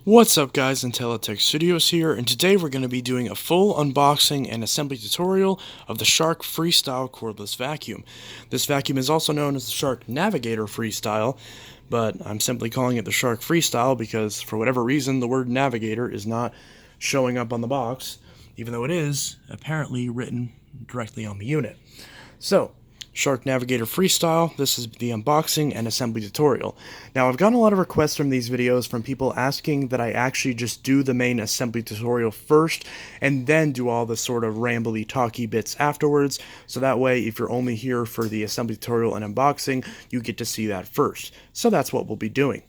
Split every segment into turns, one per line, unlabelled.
What's up guys, IntelliTech Studios here, and today we're going to be doing a full unboxing and assembly tutorial of the Shark Freestyle Cordless Vacuum. This vacuum is also known as the Shark Navigator Freestyle, but I'm simply calling it the Shark Freestyle because for whatever reason the word Navigator is not showing up on the box, even though it is apparently written directly on the unit. So, Shark Navigator Freestyle, this is the unboxing and assembly tutorial. Now I've gotten a lot of requests from these videos from people asking that I actually just do the main assembly tutorial first and then do all the sort of rambly talky bits afterwards, so that way if you're only here for the assembly tutorial and unboxing, you get to see that first. So that's what we'll be doing.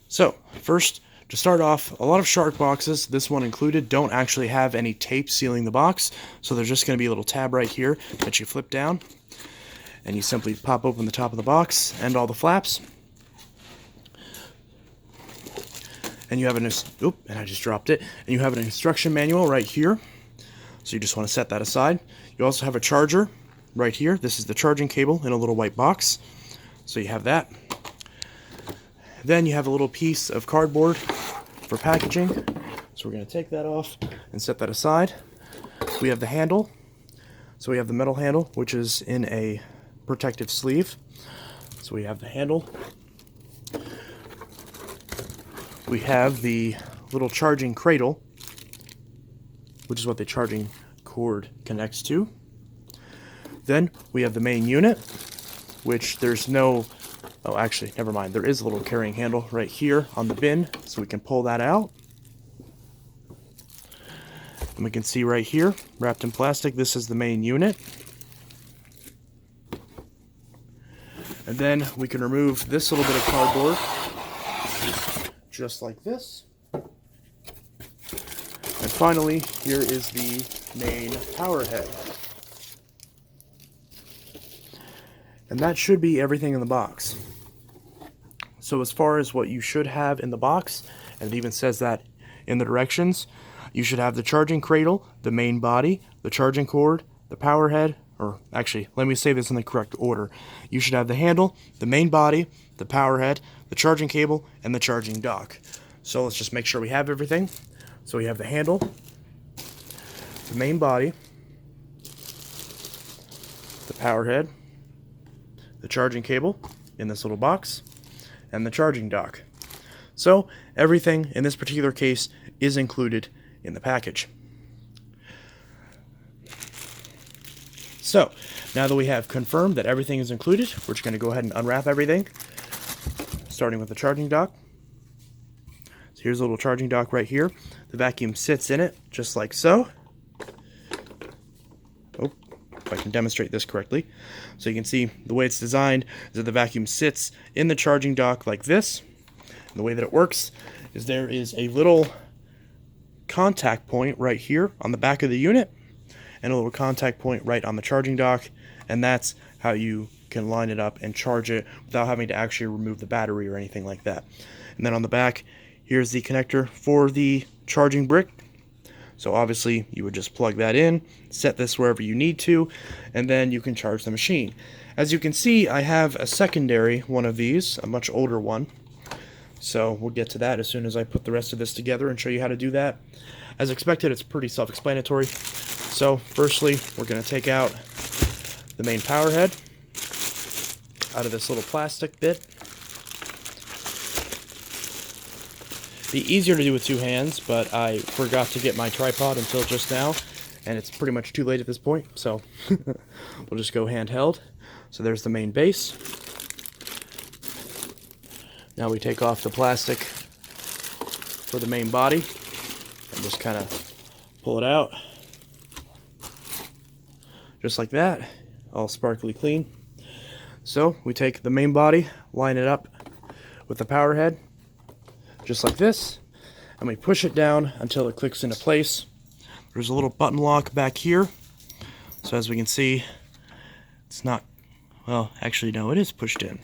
So first, to start off, a lot of Shark boxes, this one included, don't actually have any tape sealing the box, so there's just going to be a little tab right here that you flip down, and you simply pop open the top of the box and all the flaps. And you have and I just dropped it. And you have an instruction manual right here, so you just want to set that aside. You also have a charger right here. This is the charging cable in a little white box, so you have that. Then you have a little piece of cardboard for packaging, so we're going to take that off and set that aside. We have the handle, so we have the metal handle, which is in a protective sleeve. So we have the handle. We have the little charging cradle, which is what the charging cord connects to. Then we have the main unit, which there's no... Oh, actually, never mind. There is a little carrying handle right here on the bin, so we can pull that out. And we can see right here, wrapped in plastic, this is the main unit. And then we can remove this little bit of cardboard, just like this. And finally, here is the main power head. And that should be everything in the box. So as far as what you should have in the box, and it even says that in the directions, you should have the charging cradle, the main body, the charging cord, the power head, or actually, let me say this in the correct order. You should have the handle, the main body, the power head, the charging cable, and the charging dock. So let's just make sure we have everything. So we have the handle, the main body, the power head, the charging cable in this little box, and the charging dock. So everything in this particular case is included in the package. So now that we have confirmed that everything is included, we're just going to go ahead and unwrap everything, starting with the charging dock. So here's a little charging dock right here. The vacuum sits in it just like so. If I can demonstrate this correctly. So you can see the way it's designed is that the vacuum sits in the charging dock like this. And the way that it works is there is a little contact point right here on the back of the unit and a little contact point right on the charging dock, and that's how you can line it up and charge it without having to actually remove the battery or anything like that. And then on the back, here's the connector for the charging brick. So obviously you would just plug that in, set this wherever you need to, and then you can charge the machine. As you can see, I have a secondary one of these, a much older one. So we'll get to that as soon as I put the rest of this together and show you how to do that. As expected, it's pretty self-explanatory. So firstly, we're going to take out the main power head out of this little plastic bit. Be easier to do with two hands, but I forgot to get my tripod until just now, and it's pretty much too late at this point, so we'll just go handheld. So there's the main base. Now we take off the plastic for the main body and just kind of pull it out. Just like that, all sparkly clean. So we take the main body, line it up with the power head, just like this, and we push it down until it clicks into place. There's a little button lock back here, so as we can see, it's not, well, actually no, it is pushed in.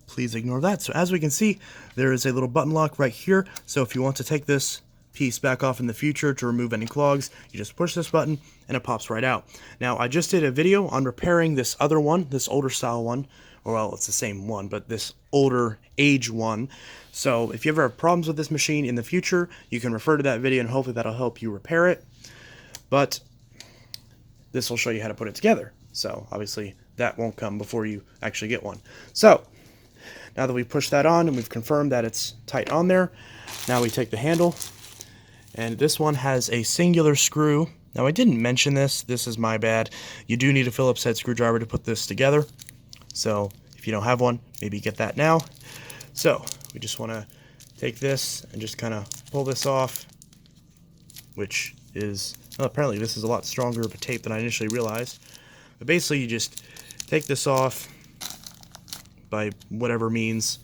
Please ignore that. So as we can see, there is a little button lock right here, so if you want to take this piece back off in the future to remove any clogs, you just push this button and it pops right out. Now, I just did a video on repairing this other one, this older style one. Well, it's the same one, but this older age one. So if you ever have problems with this machine in the future, you can refer to that video and hopefully that'll help you repair it. But this will show you how to put it together. So obviously that won't come before you actually get one. So now that we've pushed that on and we've confirmed that it's tight on there, now we take the handle, and this one has a singular screw. Now, I didn't mention this. This is my bad. You do need a Phillips head screwdriver to put this together. So if you don't have one, maybe get that now. So we just want to take this and just kind of pull this off, which is, well, apparently this is a lot stronger of a tape than I initially realized. But basically you just take this off by whatever means.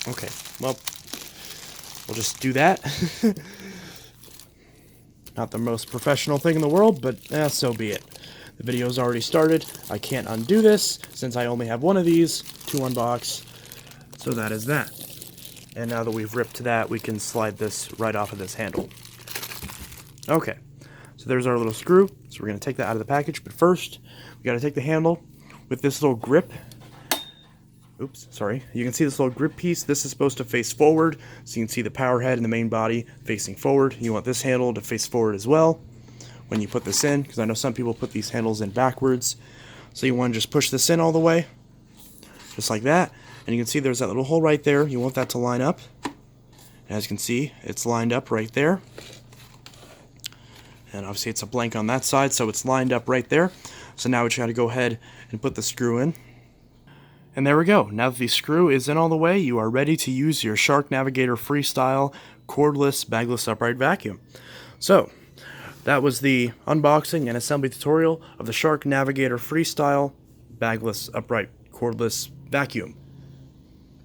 Okay, well, we'll just do that. Not the most professional thing in the world, but so be it. The video's already started. I can't undo this since I only have one of these to unbox. So that is that. And now that we've ripped that, we can slide this right off of this handle. Okay, so there's our little screw. So we're going to take that out of the package, but first we got to take the handle with this little grip. Oops, sorry. You can see this little grip piece. This is supposed to face forward, so you can see the power head and the main body facing forward. You want this handle to face forward as well when you put this in, because I know some people put these handles in backwards. So you want to just push this in all the way, just like that. And you can see there's that little hole right there. You want that to line up. As you can see, it's lined up right there. And obviously it's a blank on that side, so it's lined up right there. So now we just got to go ahead and put the screw in. And there we go. Now that the screw is in all the way, you are ready to use your Shark Navigator Freestyle Cordless Bagless Upright Vacuum. So, that was the unboxing and assembly tutorial of the Shark Navigator Freestyle Bagless Upright Cordless Vacuum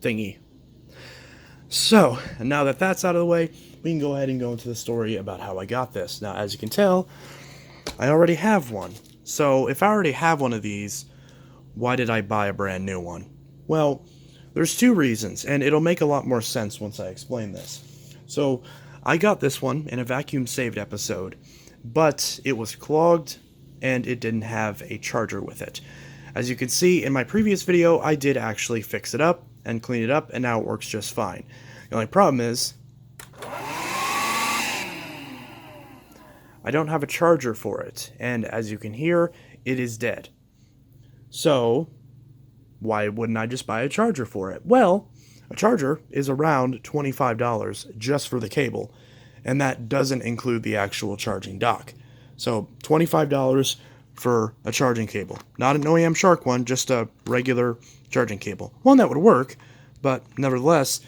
thingy. So, and now that that's out of the way, we can go ahead and go into the story about how I got this. Now, as you can tell, I already have one. So, if I already have one of these, why did I buy a brand new one? Well, there's two reasons, and it'll make a lot more sense once I explain this. So, I got this one in a vacuum saved episode, but it was clogged and it didn't have a charger with it. As you can see in my previous video, I did actually fix it up and clean it up, and now it works just fine. The only problem is I don't have a charger for it, and as you can hear, it is dead. So, why wouldn't I just buy a charger for it? Well, a charger is around $25 just for the cable, and that doesn't include the actual charging dock. So, $25 for a charging cable. Not an OEM Shark one, just a regular charging cable. One that would work, but nevertheless,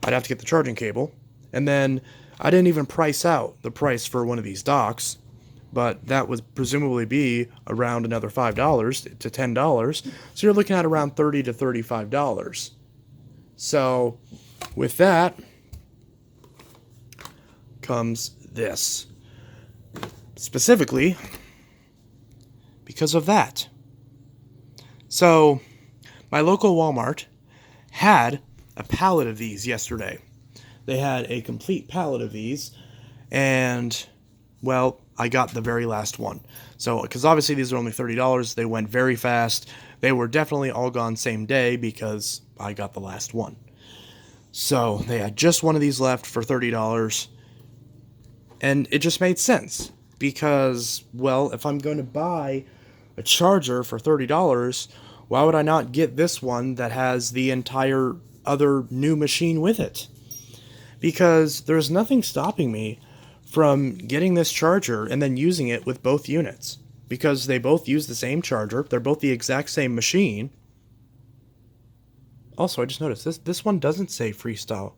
I'd have to get the charging cable. And then, I didn't even price out the price for one of these docks, but that would presumably be around another $5 to $10. So you're looking at around $30 to $35. So with that comes this. Specifically because of that. So my local Walmart had a pallet of these yesterday. They had a complete pallet of these, and well, I got the very last one. So, because obviously these are only $30, they went very fast. They were definitely all gone same day because I got the last one. So, they had just one of these left for $30. And it just made sense. Because, well, if I'm going to buy a charger for $30, why would I not get this one that has the entire other new machine with it? Because there's nothing stopping me from getting this charger and then using it with both units, because they both use the same charger. They're both the exact same machine. Also, I just noticed this one doesn't say Freestyle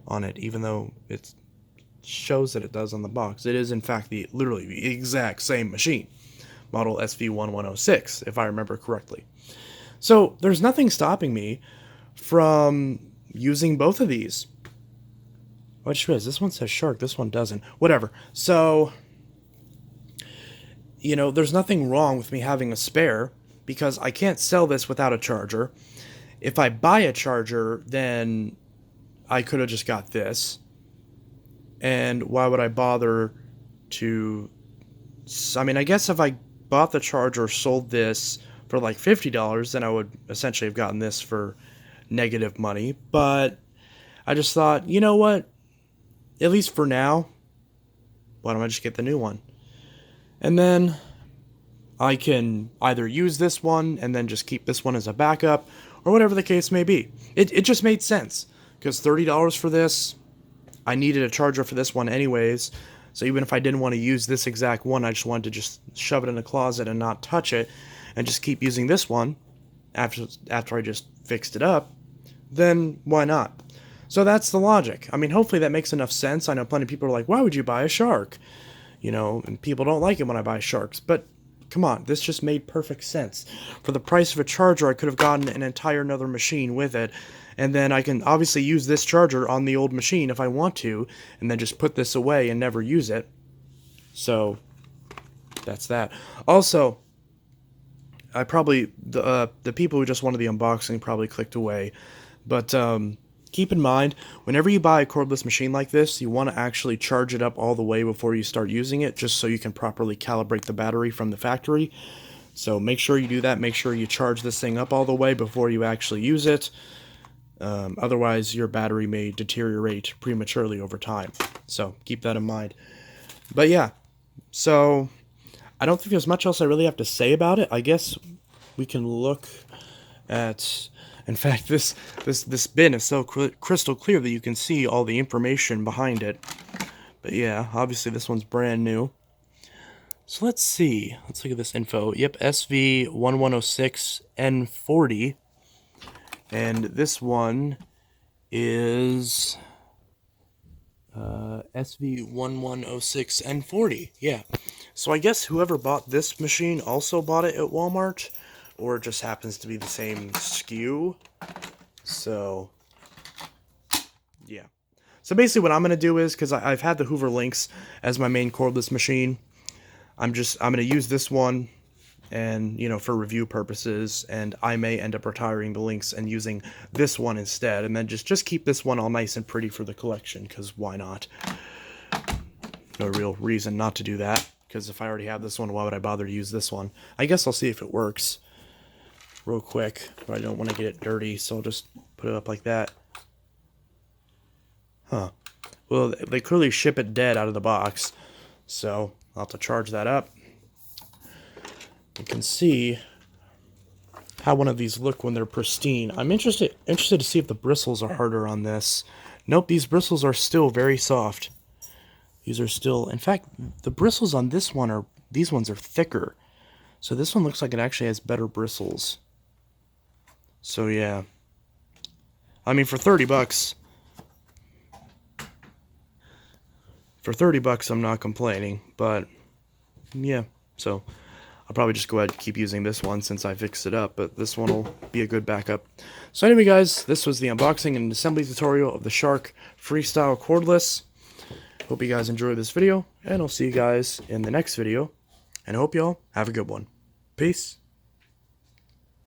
on it, even though it shows that it does on the box. It is in fact literally the exact same machine, model SV1106, if I remember correctly. So there's nothing stopping me from using both of these. I just realized this one says Shark, this one doesn't. Whatever. So, you know, there's nothing wrong with me having a spare, because I can't sell this without a charger. if I buy a charger, then I could have just got this. And why would I bother to... I mean, I guess if I bought the charger, sold this for like $50, then I would essentially have gotten this for negative money. But I just thought, you know what? At least for now, why don't I just get the new one? And then I can either use this one and then just keep this one as a backup, or whatever the case may be. It just made sense, because $30 for this, I needed a charger for this one anyways, so even if I didn't want to use this exact one, I just wanted to just shove it in the closet and not touch it, and just keep using this one after I just fixed it up, then why not? So that's the logic. I mean, hopefully that makes enough sense. I know plenty of people are like, why would you buy a Shark? You know, and people don't like it when I buy Sharks, but come on, this just made perfect sense. For the price of a charger, I could have gotten an entire another machine with it, and then I can obviously use this charger on the old machine if I want to, and then just put this away and never use it. So, that's that. Also, I probably, the people who just wanted the unboxing probably clicked away, but keep in mind, whenever you buy a cordless machine like this, you want to actually charge it up all the way before you start using it, just so you can properly calibrate the battery from the factory. So make sure you do that. Make sure you charge this thing up all the way before you actually use it. Otherwise, your battery may deteriorate prematurely over time. So keep that in mind. But yeah, so I don't think there's much else I really have to say about it. I guess we can look at... In fact, this bin is so crystal clear that you can see all the information behind it. But yeah, obviously this one's brand new. So let's see. Let's look at this info. Yep, SV1106 N40. And this one is SV1106 N40. Yeah. So I guess whoever bought this machine also bought it at Walmart, or it just happens to be the same SKU. So, yeah. So basically what I'm going to do is, because I've had the Hoover Lynx as my main cordless machine, I'm going to use this one, and, you know, for review purposes, and I may end up retiring the Lynx and using this one instead, and then just keep this one all nice and pretty for the collection, because why not? No real reason not to do that, because if I already have this one, why would I bother to use this one? I guess I'll see if it works real quick, but I don't want to get it dirty, so I'll just put it up like that. Huh. Well, they clearly ship it dead out of the box, so I'll have to charge that up. You can see how one of these look when they're pristine. I'm interested to see if the bristles are harder on this. Nope, these bristles are still very soft. These are still, in fact, the bristles on this one are, these ones are thicker. So this one looks like it actually has better bristles. So yeah, I mean, for 30 bucks, I'm not complaining, but yeah, so I'll probably just go ahead and keep using this one since I fixed it up, but this one will be a good backup. So anyway, guys, this was the unboxing and assembly tutorial of the Shark Freestyle Cordless. Hope you guys enjoyed this video, and I'll see you guys in the next video, and I hope y'all have a good one. Peace.